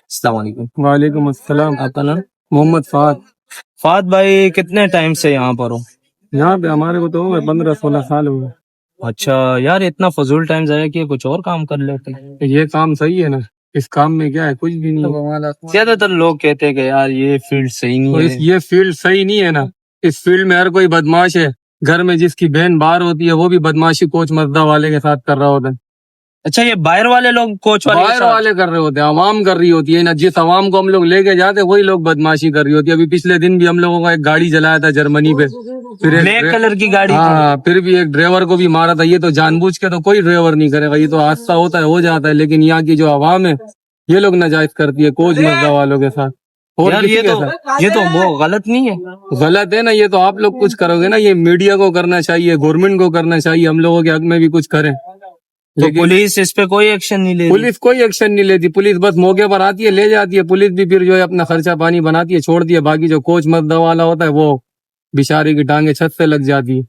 السلام علیکم. وعلیکم السلام. آپ کا نام؟ محمد فہد. فہد بھائی کتنے ٹائم سے یہاں پر ہو؟ یہاں پہ ہمارے کو تو 15-16 سال ہوئے. اچھا یار اتنا فضول ٹائم ضائع کیا، کچھ اور کام کر لیتے. یہ کام صحیح ہے نا؟ اس کام میں کیا ہے؟ کچھ بھی نہیں. زیادہ تر لوگ کہتے ہیں کہ یار یہ فیلڈ صحیح نہیں ہے. یہ فیلڈ صحیح نہیں ہے نا. اس فیلڈ میں ہر کوئی بدماش ہے. گھر میں جس کی بہن باہر ہوتی ہے وہ بھی بدماشی کوچ مزدہ والے کے ساتھ کر رہا ہوتا ہے. اچھا یہ باہر والے لوگ کوچ والے باہر والے کر رہے ہوتے ہیں، عوام کر رہی ہوتی ہے نا. جس عوام کو ہم لوگ لے کے جاتے وہی لوگ بدماشی کر رہی ہوتی ہے. ابھی پچھلے دن بھی ہم لوگوں کا ایک گاڑی جلایا تھا جرمنی پہ، پھر بلیک کلر کی گاڑی. ہاں پھر بھی ایک ڈرائیور کو بھی مارا تھا. یہ تو جان بوجھ کے تو کوئی ڈرائیور نہیں کرے گا، یہ تو حادثہ ہوتا ہے ہو جاتا ہے. لیکن یہاں کی جو عوام ہے یہ لوگ ناجائز کرتی ہے کوچ مزدہ والوں کے ساتھ. اور یار یہ تو وہ غلط نہیں ہے؟ غلط ہے نا. یہ تو آپ لوگ کچھ کرو گے نا، یہ میڈیا کو کرنا چاہیے، گورنمنٹ کو کرنا چاہیے. ہم لوگوں کے حق میں بھی کچھ کریں. تو پولیس اس پہ کوئی ایکشن نہیں لے رہی؟ پولیس کوئی ایکشن نہیں لیتی. پولیس بس موقع پر آتی ہے لے جاتی ہے. پولیس بھی پھر جو ہے اپنا خرچہ پانی بناتی ہے چھوڑ دی ہے. باقی جو کوچ مزدہ والا ہوتا ہے وہ بیچارے کی ٹانگیں چھت سے لگ جاتی ہے.